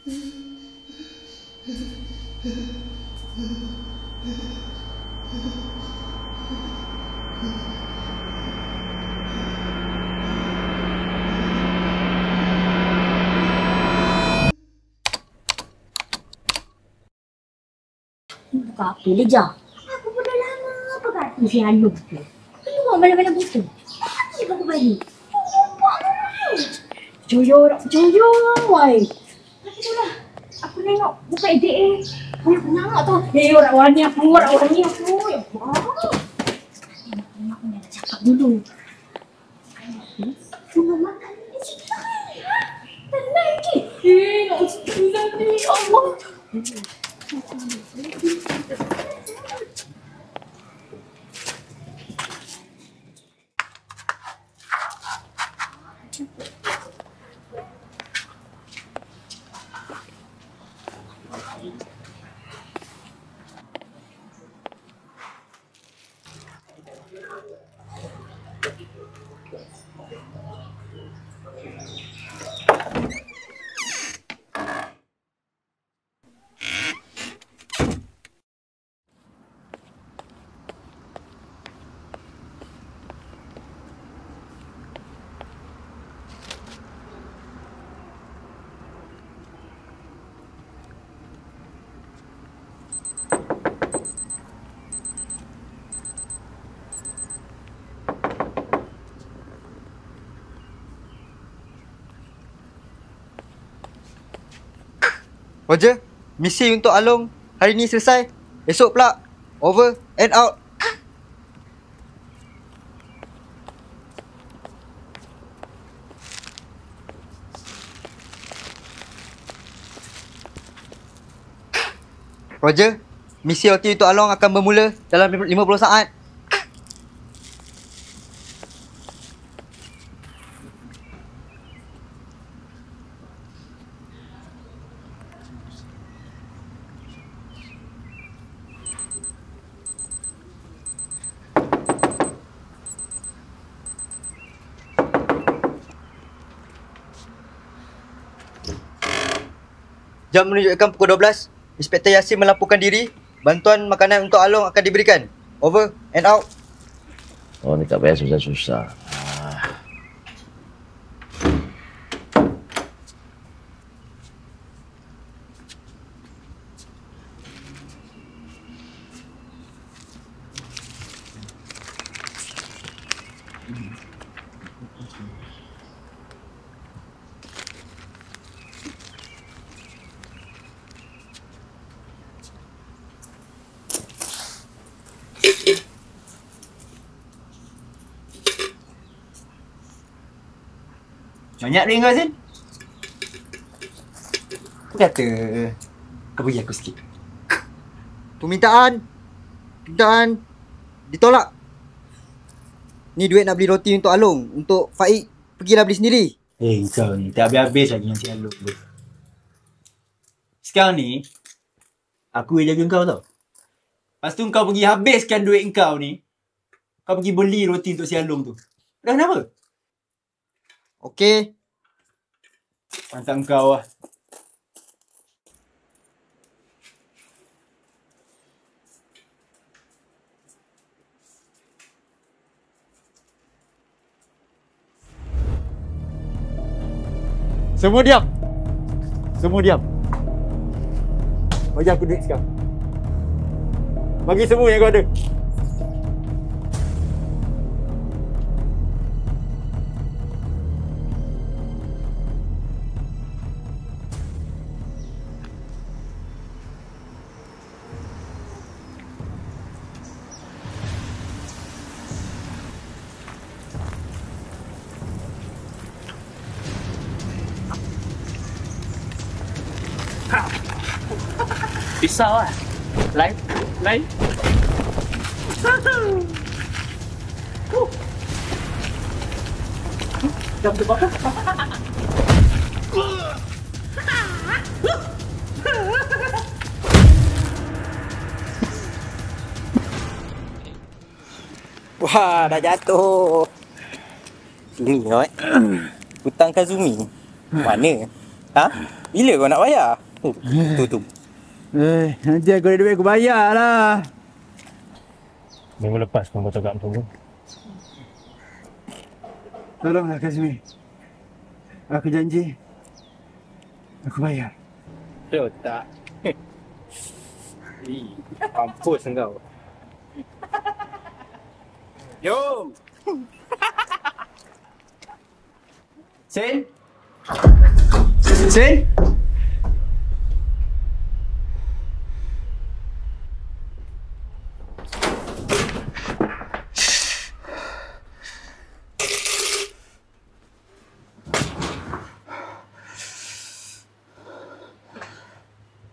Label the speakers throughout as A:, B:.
A: Buka apa Leja? Aku pun dah lama berkata si Alung tu. Keluar malam-malam buta. Mati aku balik. Percaya tak percaya, wai. Tapi tu lah. Aku tengok buka ATM. Aku nak tu. Orang warni aku. Ya Allah. Aku nak cakap dulu. Cuma makan ni sikit. Tenang je. Nak cerita ni. Allah.
B: Roger, misi untuk Along hari ni selesai. Esok pula. Over and out. Roger, misi OT untuk Along akan bermula dalam 50 saat. Jam menunjukkan pukul 12. Inspektor Yasin melaporkan diri. Bantuan makanan untuk Along akan diberikan. Over and out.
C: Oh, ni tak payah susah-susah.
B: Banyak ring kau, Zin? Aku kata kau bagi aku sikit. Permintaan ditolak. Ni duit nak beli roti untuk Along. Untuk Faik, pergilah beli sendiri.
D: Kau ni tak habis-habis lagi dengan si Along tu. Sekarang ni aku yang jaga kau tau. Lepas tu kau pergi habiskan duit kau ni. Kau pergi beli roti untuk si Along tu. Dah kenapa?
B: Okey.
D: Pantang kau lah.
B: Semua diam. Bagi aku duit sekarang. Bagi semua yang kau ada.
E: Pisau lah. Lain. Jam tu apa?
F: Wah, dah jatuh. Ni, hutang Kazumi. Mana? Ha? Bila kau nak bayar? Oh, tu.
D: Nanti aku ada duit aku bayar lah.
E: Minggu lepas pun kau tegak tunggu.
D: Tolonglah Kazmi. Aku janji. Aku bayar.
F: Betul tak? Mampus engkau. Yo! Sen? Sen?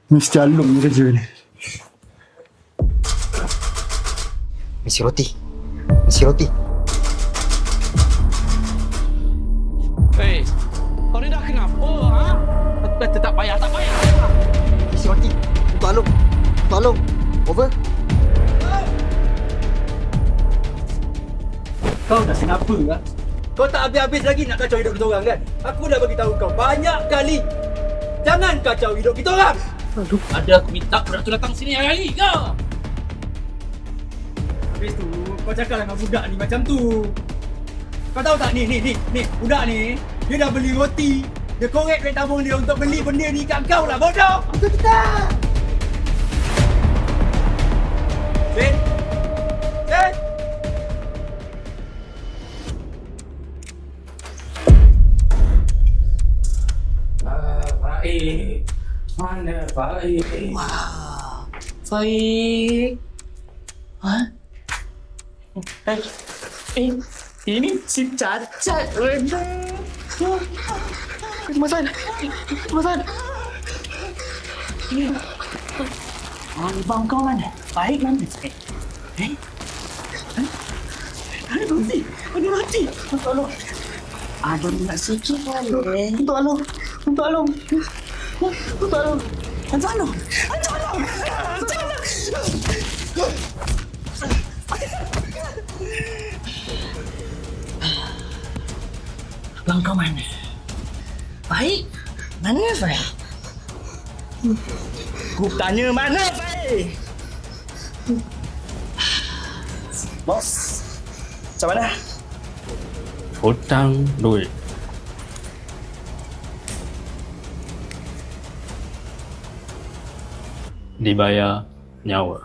D: Mesti Alung kerja ni.
B: Misi roti. Misi roti.
F: Hei, kau ni dah kenapa, ha? Aku kata tak payah.
B: Misi roti. Untuk Alung. Untuk Alung. Over.
D: Kau dah kenapa lah? Kau tak habis-habis lagi nak kacau hidup kita orang kan? Aku dah bagi tahu kau banyak kali. Jangan kacau hidup kita orang.
E: Aduh, ada aku minta budak tu datang sini hari-hari ke?
D: Habis tu, kau cakap dengan budak ni macam tu. Kau tahu tak ni, budak ni, dia dah beli roti. Dia korek duit tabung dia untuk beli benda ni kat kau lah, bodoh! Betul kita! Sen?
E: Baik. Mana baik?
F: Wah, baik. Ha? Ini si Cacat. Kemasan.
E: Abang kau mana? Baik mana? Ada roti. Tolong. Ada nak sikit boleh. Tolong. Abang kau mana? Baik? Mana Baik?
F: Aku tanya mana, Baik? Bos, macam mana?
E: Hutang duit. Dibayar nyawa.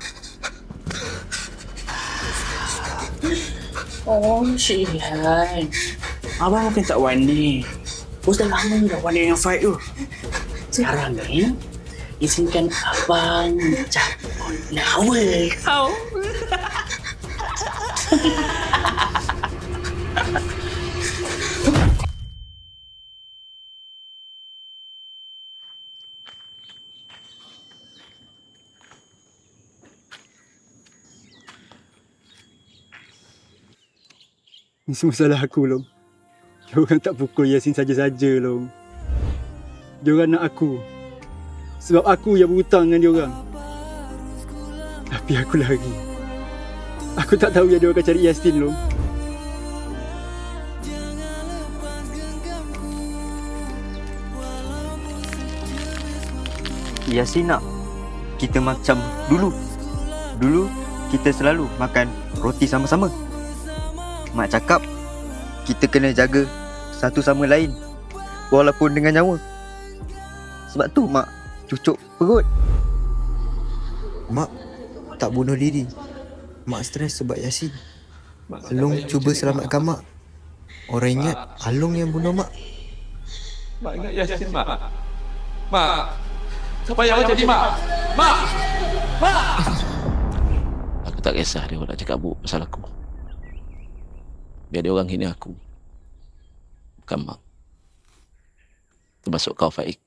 F: Oh, Syihan. Abang mungkin tak wani. Bos dah lama dah wani yang fight tu. Sekarang ni, izinkan abang cabut nyawa kau.
D: Ini semua salah aku, Long. Diorang tak pukul Yasin saja-saja, Long. Diorang nak aku. Sebab aku yang berhutang dengan diorang. Tapi aku lari. Aku tak tahu yang diorang akan cari Yasin, Long.
B: Yasin nak kita macam dulu. Dulu kita selalu makan roti sama-sama. Mak cakap kita kena jaga satu sama lain walaupun dengan nyawa. Sebab tu mak cucuk perut.
G: Mak tak bunuh diri. Mak stres sebab Yasin. Alung cuba selamatkan mak. Orang ingat Alung yang bunuh mak.
H: Mak ingat Yasin, Mak. Mak, siapa yang jadi Mak? Mak!
C: Aku tak kisah dia nak cakap buruk pasal aku. Biar dia orang hina aku. Bukan mak. Termasuk kau, Faik.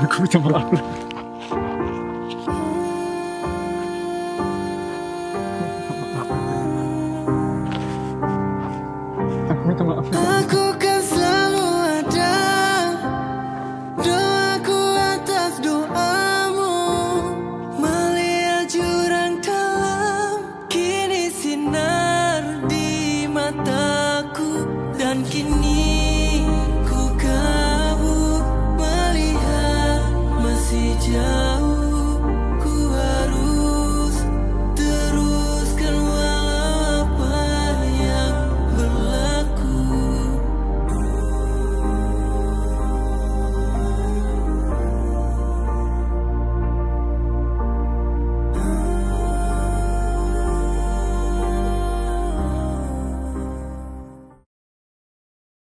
D: Aku minta maaf. Aku minta maaf.
I: Aku kan selalu ada. Doaku atas doamu. Melihat jurang dalam. Kini sinar di mataku. kini